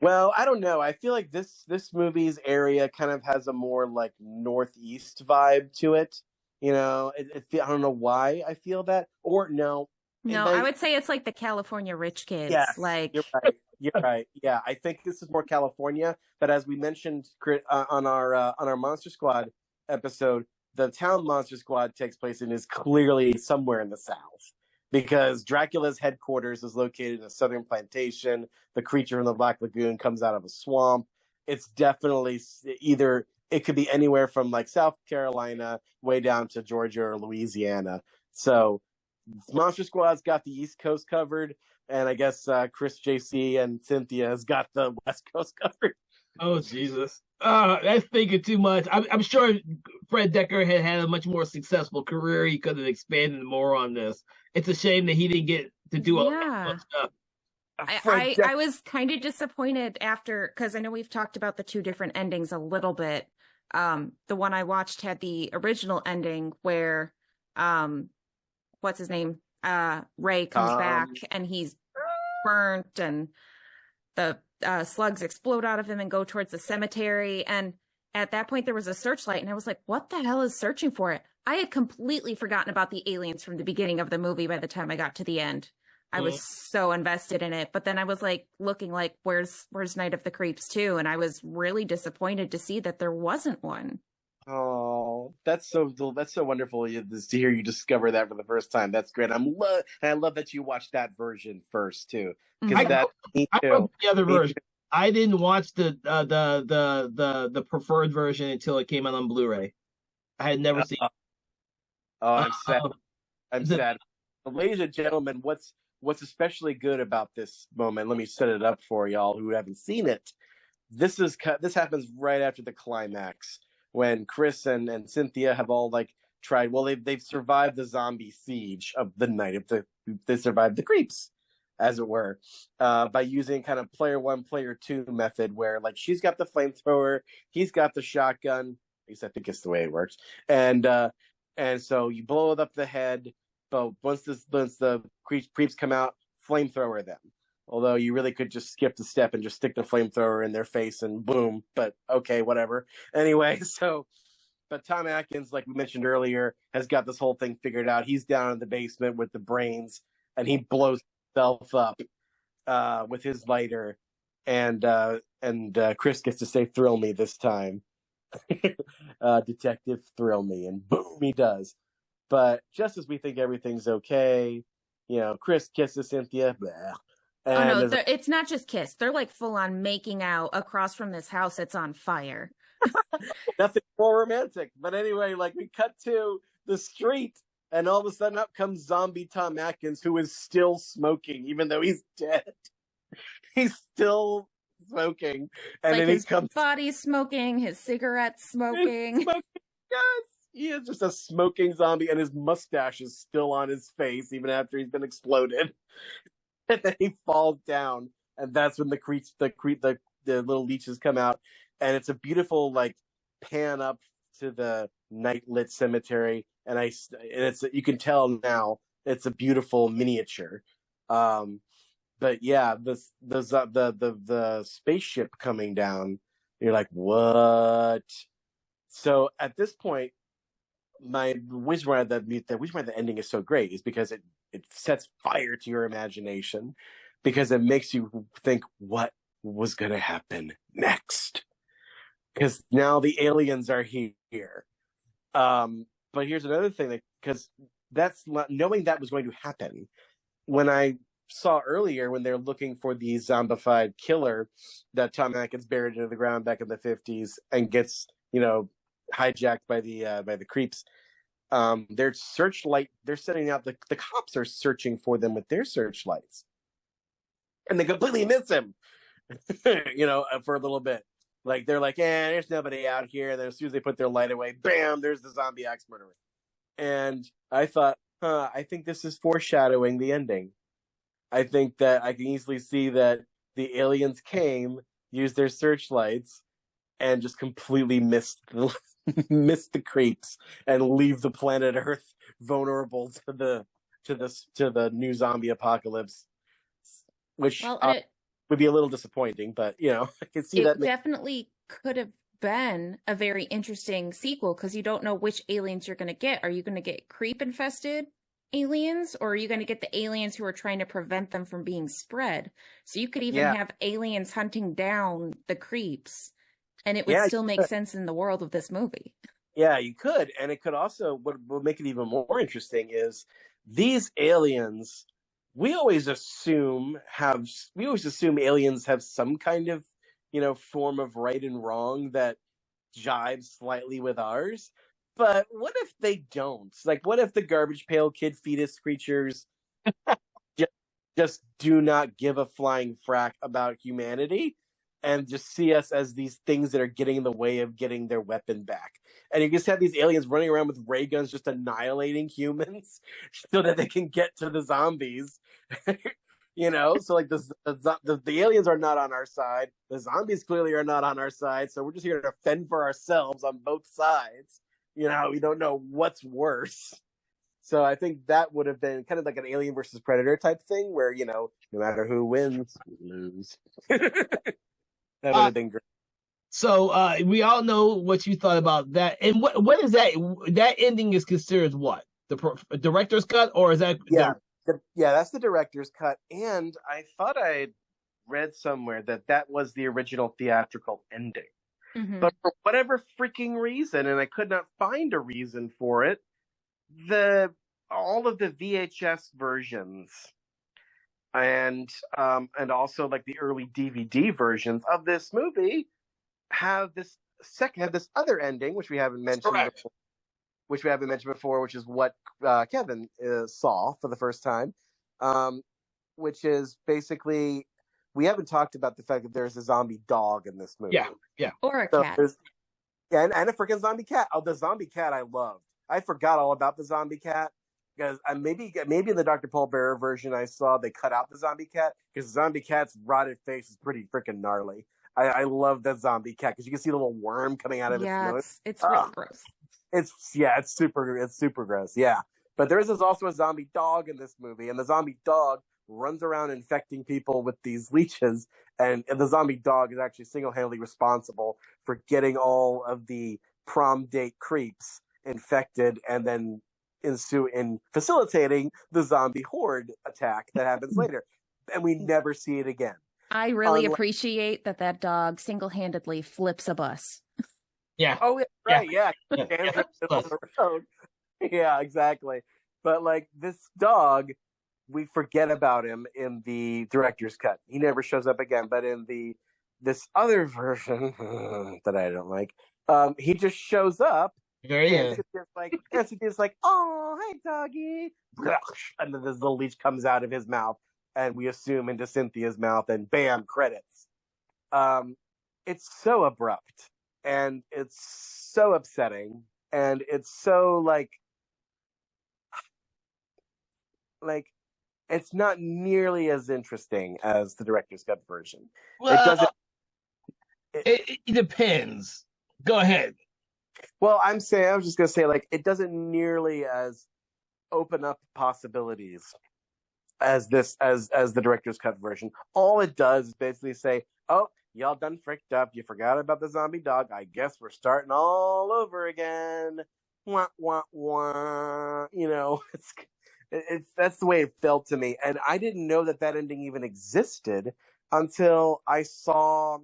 Well, I don't know. I feel like this movie's area kind of has a more like northeast vibe to it. I don't know why I feel that. Or no. No, I would say it's like the California rich kids. Yes, like you're right. You're right. Yeah, I think this is more California. But as we mentioned on our Monster Squad episode, the town Monster Squad takes place in is clearly somewhere in the South, because Dracula's headquarters is located in a southern plantation. The creature from the Black Lagoon comes out of a swamp. It's definitely either, it could be anywhere from like South Carolina way down to Georgia or Louisiana. So Monster Squad's got the East Coast covered, and I guess Chris, JC, and Cynthia has got the West Coast covered. Oh, Jesus. That's thinking too much. I'm sure Fred Decker had a much more successful career. He could have expanded more on this. It's a shame that he didn't get to do all that stuff. I was kind of disappointed after, because I know we've talked about the two different endings a little bit. The one I watched had the original ending where, what's his name? Ray comes back and he's burnt, and the slugs explode out of him and go towards the cemetery. And at that point, there was a searchlight, and I was like, what the hell is searching for it? I had completely forgotten about the aliens from the beginning of the movie by the time I got to the end. I was so invested in it. But then I was like looking like, where's Night of the Creeps 2? And I was really disappointed to see that there wasn't one. Oh, that's so wonderful to hear you discover that for the first time. That's great. I love that you watched that version first too. Because I love the other version. I didn't watch the preferred version until it came out on Blu-ray. I had never seen it. Oh, I'm sad. I'm sad. Ladies and gentlemen, what's especially good about this moment? Let me set it up for y'all who haven't seen it. This happens right after the climax, when Chris and Cynthia have all like tried. Well, they've survived the zombie siege of the night of they survived the creeps, as it were, by using kind of player 1, player 2 method, where like she's got the flamethrower, he's got the shotgun. At least I think it's the way it works. And so you blow it up the head, but once the creeps come out, flamethrower them. Although you really could just skip the step and just stick the flamethrower in their face and boom. But okay, whatever. Anyway, but Tom Atkins, like we mentioned earlier, has got this whole thing figured out. He's down in the basement with the brains, and he blows himself up with his lighter. And Chris gets to say "Thrill me" this time. Detective, thrill me, and boom, he does. But just as we think everything's okay, Chris kisses Cynthia. Blah. And no, it's not just kiss. They're like full on making out across from this house that's on fire. Nothing more romantic. But anyway, like we cut to the street, and all of a sudden up comes zombie Tom Atkins, who is still smoking, even though he's dead. He's still smoking, and like then his he comes body smoking, his cigarette smoking. Yes, he is just a smoking zombie, and his mustache is still on his face even after he's been exploded. And then he falls down, and that's when the little leeches come out, and it's a beautiful like pan up to the night lit cemetery, and it's you can tell now it's a beautiful miniature. But yeah, the spaceship coming down, you're like, what? So at this point, the reason why the ending is so great is because it sets fire to your imagination, because it makes you think what was going to happen next. Because now the aliens are here. But here's another thing, because that's not, knowing that was going to happen. When I saw earlier when they're looking for the zombified killer that Tom Hanks gets buried into the ground back in the 50s and gets, hijacked by the creeps. Their searchlight, they're setting out, the cops are searching for them with their searchlights, and they completely miss him. For a little bit, like they're like, there's nobody out here. And then as soon as they put their light away, bam, there's the zombie axe murderer. And I thought, I think this is foreshadowing the ending. I think that I can easily see that the aliens came, used their searchlights, and just completely missed the creeps and leave the planet Earth vulnerable to the new zombie apocalypse, which would be a little disappointing. But I can see that it definitely could have been a very interesting sequel, because you don't know which aliens you're going to get. Are you going to get creep infested aliens, or are you going to get the aliens who are trying to prevent them from being spread? So you could even have aliens hunting down the creeps, and it would still make sense in the world of this movie. Yeah, you could. And it could also, what would make it even more interesting is these aliens, we always assume aliens have some kind of, form of right and wrong that jives slightly with ours. But what if they don't? Like, what if the garbage pail kid fetus creatures just do not give a flying frack about humanity and just see us as these things that are getting in the way of getting their weapon back? And you just have these aliens running around with ray guns just annihilating humans so that they can get to the zombies. So like the aliens are not on our side. The zombies clearly are not on our side. So we're just here to fend for ourselves on both sides. We don't know what's worse. So I think that would have been kind of like an Alien versus Predator type thing where, no matter who wins, we lose. That would have been great. So we all know what you thought about that. And what is that? That ending is considered what? The director's cut, or is that? Yeah, that's the director's cut. And I thought I read somewhere that was the original theatrical ending. Mm-hmm. But for whatever freaking reason, and I could not find a reason for it, all of the VHS versions and also like the early DVD versions of this movie have this other ending, which we haven't mentioned before, which is what Kevin saw for the first time, which is basically, we haven't talked about the fact that there's a zombie dog in this movie. Yeah. Or a cat. And a freaking zombie cat. Oh, the zombie cat I loved. I forgot all about the zombie cat, because maybe in the Dr. Paul Bearer version I saw they cut out the zombie cat, because the zombie cat's rotted face is pretty freaking gnarly. I love that zombie cat because you can see a little worm coming out of its nose. It's really gross. It's super gross. Yeah. But there is also a zombie dog in this movie, and the zombie dog runs around infecting people with these leeches, and the zombie dog is actually single-handedly responsible for getting all of the prom date creeps infected, and then in facilitating the zombie horde attack that happens later. And we never see it again. I really appreciate that dog single-handedly flips a bus. Yeah. Oh, right. Yeah. Yeah, exactly. But like this dog, we forget about him in the director's cut. He never shows up again. But in this other version that I don't like, he just shows up. And it's like, oh, hey, doggy. And then this little leech comes out of his mouth, and we assume into Cynthia's mouth, and bam, credits. it's so abrupt and it's so upsetting and it's so like it's not nearly as interesting as the director's cut version. It Well, doesn't. it depends. Go ahead. Well, I was just gonna say, like, it doesn't nearly as open up possibilities as the director's cut version. All it does is basically say, "Oh, y'all done fricked up. You forgot about the zombie dog. I guess we're starting all over again." Wah wah wah. It's that's the way it felt to me, and I didn't know that ending even existed until I saw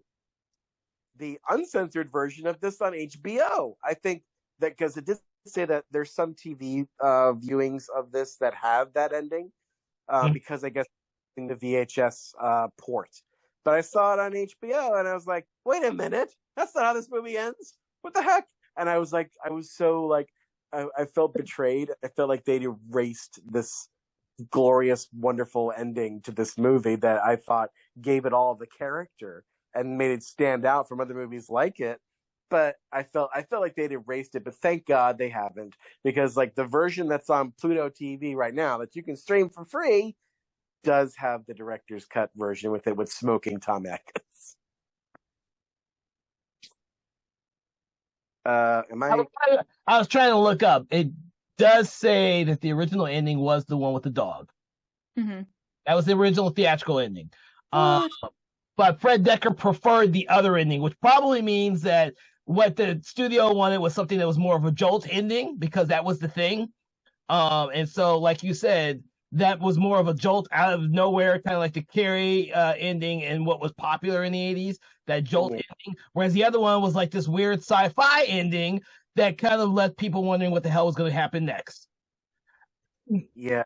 the uncensored version of this on HBO. I think that because it did say that there's some TV viewings of this that have that ending, because I guess in the VHS port. But I saw it on HBO and I was like, wait a minute, that's not how this movie ends. What the heck? And I was so I felt betrayed. I felt like they'd erased this glorious, wonderful ending to this movie that I thought gave it all the character and made it stand out from other movies like it. But I felt like they'd erased it, but thank God they haven't, because like the version that's on Pluto TV right now that you can stream for free does have the director's cut version with it with smoking Tom Atkins. I was trying to look up. It does say that the original ending was the one with the dog. Mm-hmm. That was the original theatrical ending. But Fred Dekker preferred the other ending, which probably means that what the studio wanted was something that was more of a jolt ending, because that was the thing. And so, like you said, that was more of a jolt out of nowhere, kind of like the Carrie ending and what was popular in the 80s, that jolt ending. Whereas the other one was like this weird sci-fi ending that kind of left people wondering what the hell was going to happen next. Yeah.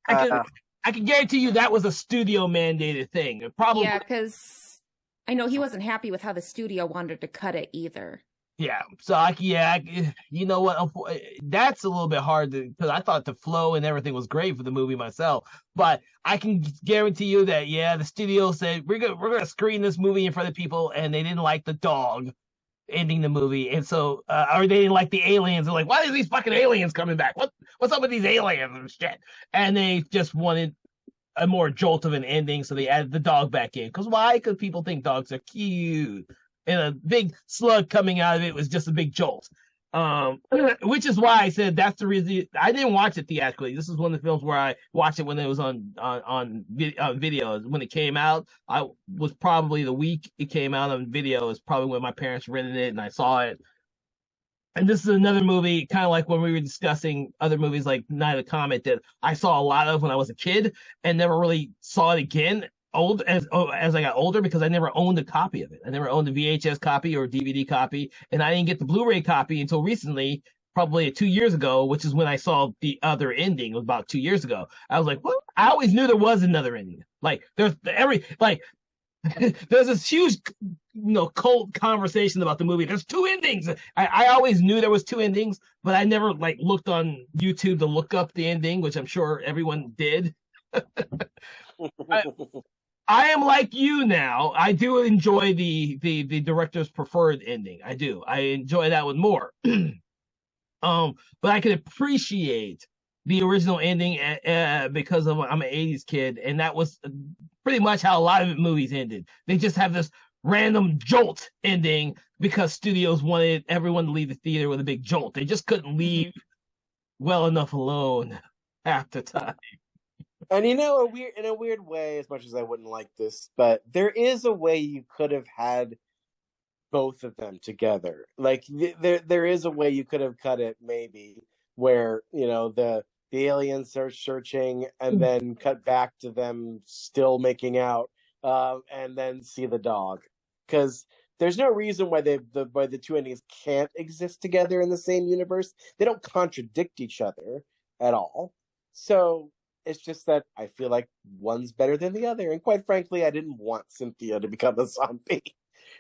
I can guarantee you that was a studio mandated thing. Probably. Yeah, because I know he wasn't happy with how the studio wanted to cut it either. Yeah, so you know what? That's a little bit hard because I thought the flow and everything was great for the movie myself, but I can guarantee you that the studio said we're gonna screen this movie in front of people, and they didn't like the dog ending the movie, and so or they didn't like the aliens. They're like, why are these fucking aliens coming back? What's up with these aliens and shit? And they just wanted a more jolt of an ending, so they added the dog back in. Because why? Because people think dogs are cute. And a big slug coming out of it was just a big jolt. Which is why I said that's the reason I didn't watch it theatrically. This is one of the films where I watched it when it was on video. When it came out, I was probably the week it came out on video is probably when my parents rented it and I saw it. And this is another movie, kind of like when we were discussing other movies like Night of the Comet, that I saw a lot of when I was a kid and never really saw it again as I got older, because I never owned a copy of it. I never owned a VHS copy or DVD copy, and I didn't get the Blu-ray copy until recently, probably 2 years ago, which is when I saw the other ending. It was about 2 years ago. I was like, what? I always knew there was another ending. Like there's this huge, cult conversation about the movie. There's two endings. I always knew there was two endings, but I never looked on YouTube to look up the ending, which I'm sure everyone did. I am like you now. I do enjoy the director's preferred ending. I do. I enjoy that one more. But I can appreciate the original ending because I'm an 80s kid, and that was pretty much how a lot of movies ended. They just have this random jolt ending because studios wanted everyone to leave the theater with a big jolt. They just couldn't leave well enough alone half the time. And in a weird way, as much as I wouldn't like this, but there is a way you could have had both of them together. Like there is a way you could have cut it, maybe, where the aliens are searching and then cut back to them still making out, and then see the dog, because there's no reason why the two endings can't exist together in the same universe. They don't contradict each other at all. So it's just that I feel like one's better than the other. And quite frankly, I didn't want Cynthia to become a zombie.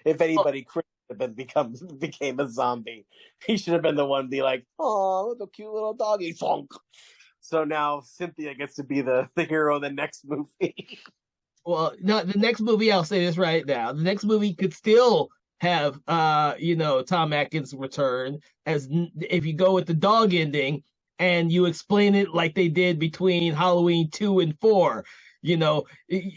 If anybody could have became a zombie, he should have been the one to be like, oh, look a cute little doggy funk. So now Cynthia gets to be the hero of the next movie. Well, no, the next movie, I'll say this right now. The next movie could still have, Tom Atkins return if you go with the dog ending and you explain it like they did between Halloween 2 and 4.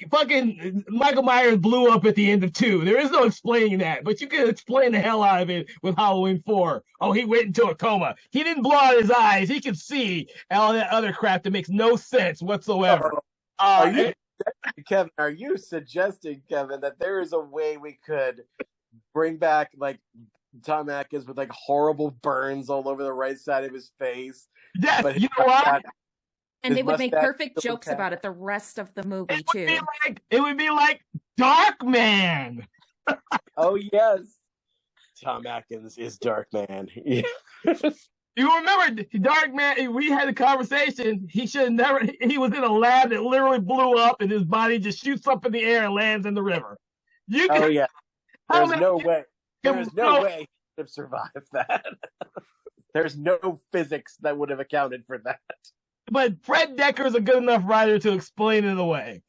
Fucking Michael Myers blew up at the end of 2. There is no explaining that, but you can explain the hell out of it with Halloween 4. Oh, he went into a coma. He didn't blow out his eyes. He could see all that other crap that makes no sense whatsoever. Kevin, are you suggesting, Kevin, that there is a way we could bring back like Tom Atkins with like horrible burns all over the right side of his face? Yes, you know what? And they would make perfect jokes about it the rest of the movie too. It would be like Darkman. Oh yes, Tom Atkins is Darkman. You remember Darkman? We had a conversation. He should have never. He was in a lab that literally blew up, and his body just shoots up in the air and lands in the river. Yeah. There's no way. There's no way he would have survived that. There's no physics that would have accounted for that. But Fred Dekker is a good enough writer to explain it away.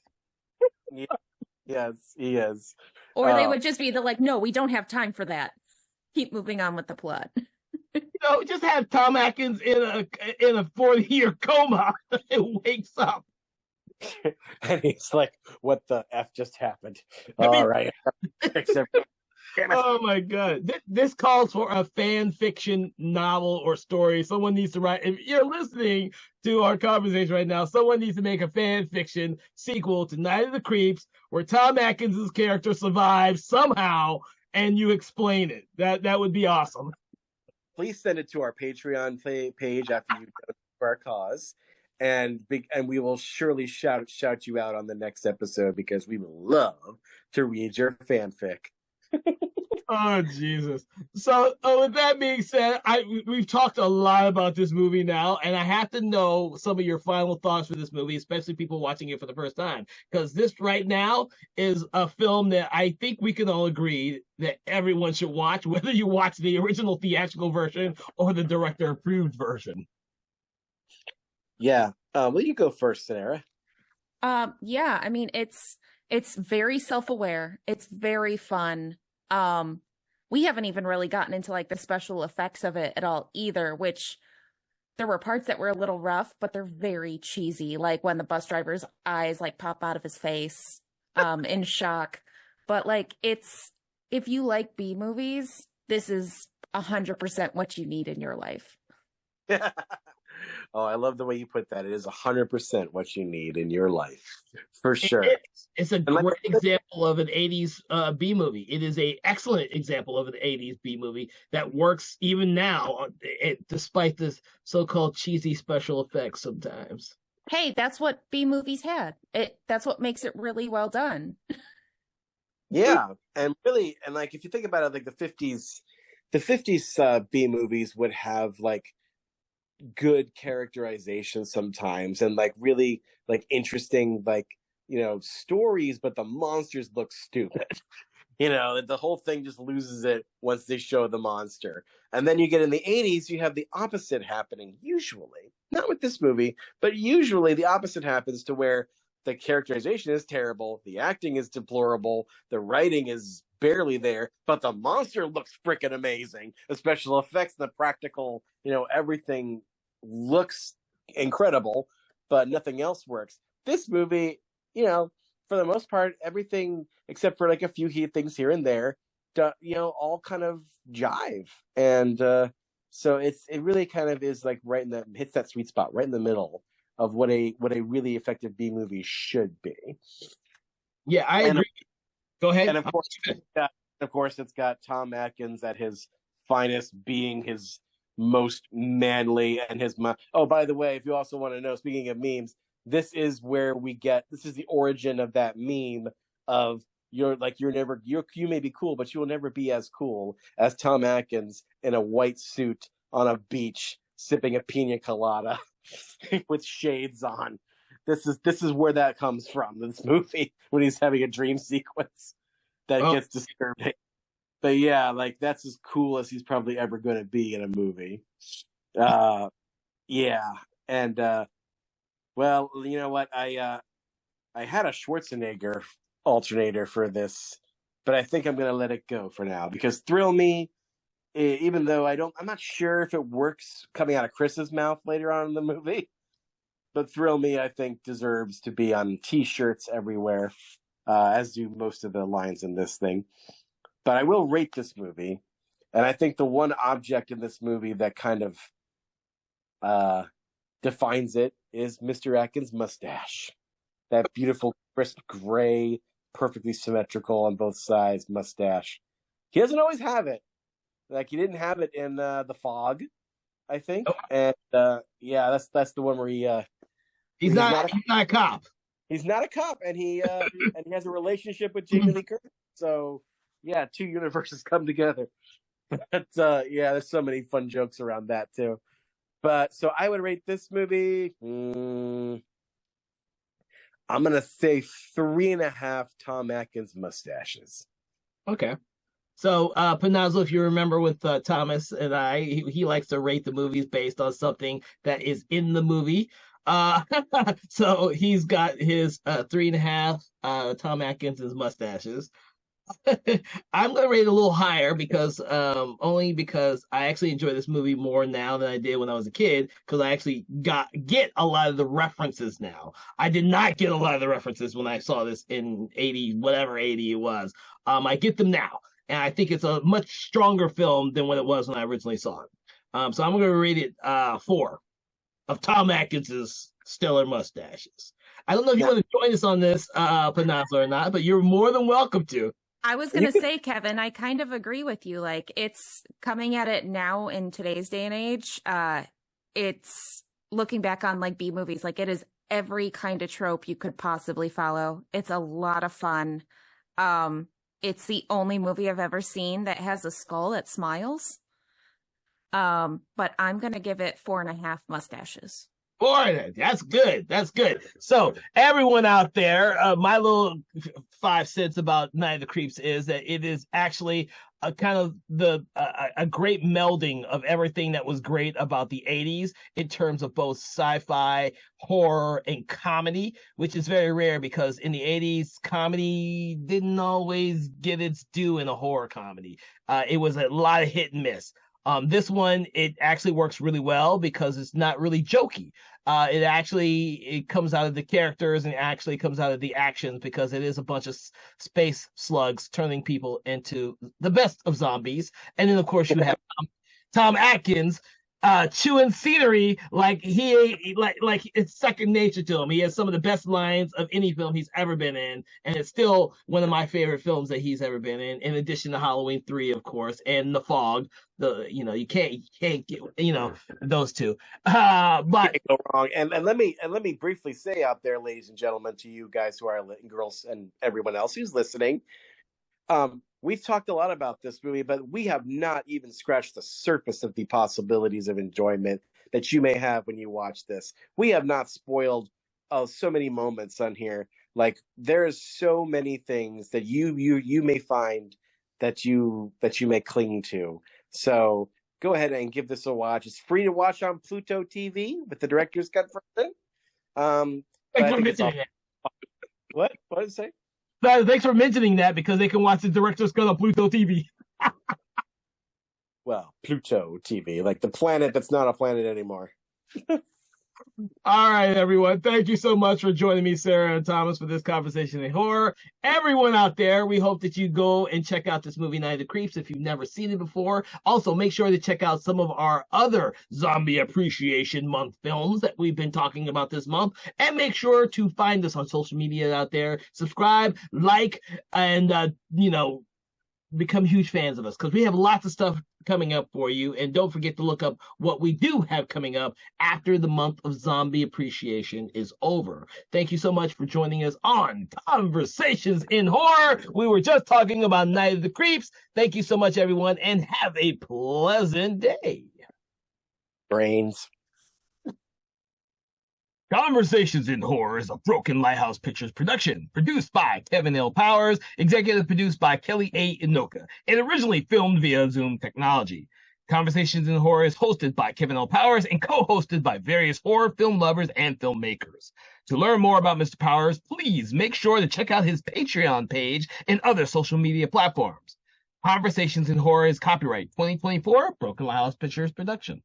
Yes, he is. Or they would just be no, we don't have time for that. Keep moving on with the plot. Just have Tom Atkins in a 40-year coma and wakes up. And he's like, what the F just happened? All right. Oh my God. This calls for a fan fiction novel or story. Someone needs to write. If you're listening to our conversation right now, someone needs to make a fan fiction sequel to Night of the Creeps where Tom Atkins' character survives somehow and you explain it. That would be awesome. Please send it to our Patreon page after you go for our cause. And we will surely shout you out on the next episode because we will love to read your fanfic. Oh Jesus! So with that being said, we've talked a lot about this movie now, and I have to know some of your final thoughts for this movie, especially people watching it for the first time, because this right now is a film that I think we can all agree that everyone should watch, whether you watch the original theatrical version or the director-approved version. Yeah. Will you go first, Sarah? Yeah. I mean, it's very self-aware. It's very fun. We haven't even really gotten into the special effects of it at all either, which there were parts that were a little rough, but they're very cheesy. Like when the bus driver's eyes pop out of his face, in shock. But if you like B movies, this is 100% what you need in your life. Oh, I love the way you put that. It is 100% what you need in your life, for sure. It's a great example of an 80s B movie. It is an excellent example of an 80s B movie that works even now, despite this so-called cheesy special effects sometimes. Hey, that's what B movies had. That's what makes it really well done. Yeah, and really, and if you think about it, the 50s B movies would have good characterization sometimes and really interesting stories, but the monsters look stupid. The whole thing just loses it once they show the monster. And then you get in the 80s, you have the opposite happening, usually. Not with this movie, but usually the opposite happens to where the characterization is terrible, the acting is deplorable, the writing is barely there, but the monster looks freaking amazing. The special effects, the practical, everything looks incredible, but nothing else works. This movie, for the most part, everything except for a few things here and there, all kind of jive. And so it really kind of is right in hits that sweet spot, right in the middle of what a really effective B movie should be. Yeah, I agree. Go ahead. And of course, it's got Tom Atkins at his finest, being his most manly and oh, by the way, if you also want to know, speaking of memes, this is the origin of that meme of you may be cool, but you will never be as cool as Tom Atkins in a white suit on a beach sipping a pina colada with shades on. This is where that comes from, this movie, when he's having a dream sequence that gets disturbing. But yeah, that's as cool as he's probably ever going to be in a movie. Yeah. And, well, you know what? I had a Schwarzenegger alternator for this, but I think I'm going to let it go for now because Thrill Me, even though I'm not sure if it works coming out of Chris's mouth later on in the movie, but Thrill Me, I think, deserves to be on T-shirts everywhere, as do most of the lines in this thing. But I will rate this movie, and I think the one object in this movie that kind of defines it is Mr. Atkins' mustache. That beautiful, crisp gray, perfectly symmetrical on both sides mustache. He doesn't always have it. Like, he didn't have it in The Fog, I think. Oh. And yeah, that's the one where he's not a cop. He's not a cop, and he and he has a relationship with Jamie Lee Curtis. So yeah, two universes come together. But yeah, there's so many fun jokes around that too. But so I would rate this movie. I'm gonna say 3.5 Tom Atkins mustaches. Okay. So, Panazzo, if you remember with Thomas and I, he likes to rate the movies based on something that is in the movie. So he's got his 3.5 Tom Atkins' mustaches. I'm going to rate it a little higher because only because I actually enjoy this movie more now than I did when I was a kid, because I actually get a lot of the references now. I did not get a lot of the references when I saw this in 80 it was. I get them now. And I think it's a much stronger film than what it was when I originally saw it. So I'm going to rate it 4 of Tom Atkins' stellar mustaches. I don't know if you want to join us on this, Panazzo, or not, but you're more than welcome to. I was going to say, Kevin, I kind of agree with you. Like, it's coming at it now in today's day and age. It's looking back on like B movies, like it is every kind of trope you could possibly follow. It's a lot of fun. It's the only movie I've ever seen that has a skull that smiles. But I'm going to give it 4.5 mustaches. 4, that's good. That's good. So everyone out there, my little 5 cents about Night of the Creeps is that it is actually a kind of a great melding of everything that was great about the 80s in terms of both sci-fi, horror, and comedy, which is very rare because in the 80s, comedy didn't always get its due in a horror comedy. It was a lot of hit and miss. This one, it actually works really well because it's not really jokey. It comes out of the characters and actually comes out of the actions because it is a bunch of space slugs turning people into the best of zombies. And then, of course, you have Tom Atkins chewing scenery like it's second nature to him. He has some of the best lines of any film he's ever been in, and it's still one of my favorite films that he's ever been in addition to Halloween 3, of course, and The Fog. You can't get those two. But go wrong. And let me briefly say out there, ladies and gentlemen, to you guys who are girls and everyone else who's listening, we've talked a lot about this movie, but we have not even scratched the surface of the possibilities of enjoyment that you may have when you watch this. We have not spoiled so many moments on here. Like, there's so many things that you may find that you may cling to. So go ahead and give this a watch. It's free to watch on Pluto TV with the director's cut version. What did it say? Thanks for mentioning that because they can watch the director's cut on Pluto TV. Well, Pluto TV, like the planet that's not a planet anymore. All right, everyone. Thank you so much for joining me, Sarah and Thomas, for this conversation in horror. Everyone out there, we hope that you go and check out this movie, Night of the Creeps, if you've never seen it before. Also, make sure to check out some of our other Zombie Appreciation Month films that we've been talking about this month. And make sure to find us on social media out there. Subscribe, like, and, become huge fans of us because we have lots of stuff coming up for you. And don't forget to look up what we do have coming up after the month of Zombie Appreciation is over. Thank you so much for joining us on Conversations in Horror. We were just talking about Night of the Creeps. Thank you so much, everyone, and have a pleasant day. Brains. Conversations in Horror is a Broken Lighthouse Pictures production, produced by Kevin L. Powers, executive produced by Kelly A. Inoka, and originally filmed via Zoom technology. Conversations in Horror is hosted by Kevin L. Powers and co-hosted by various horror film lovers and filmmakers. To learn more about Mr. Powers, please make sure to check out his Patreon page and other social media platforms. Conversations in Horror is copyright 2024 Broken Lighthouse Pictures production.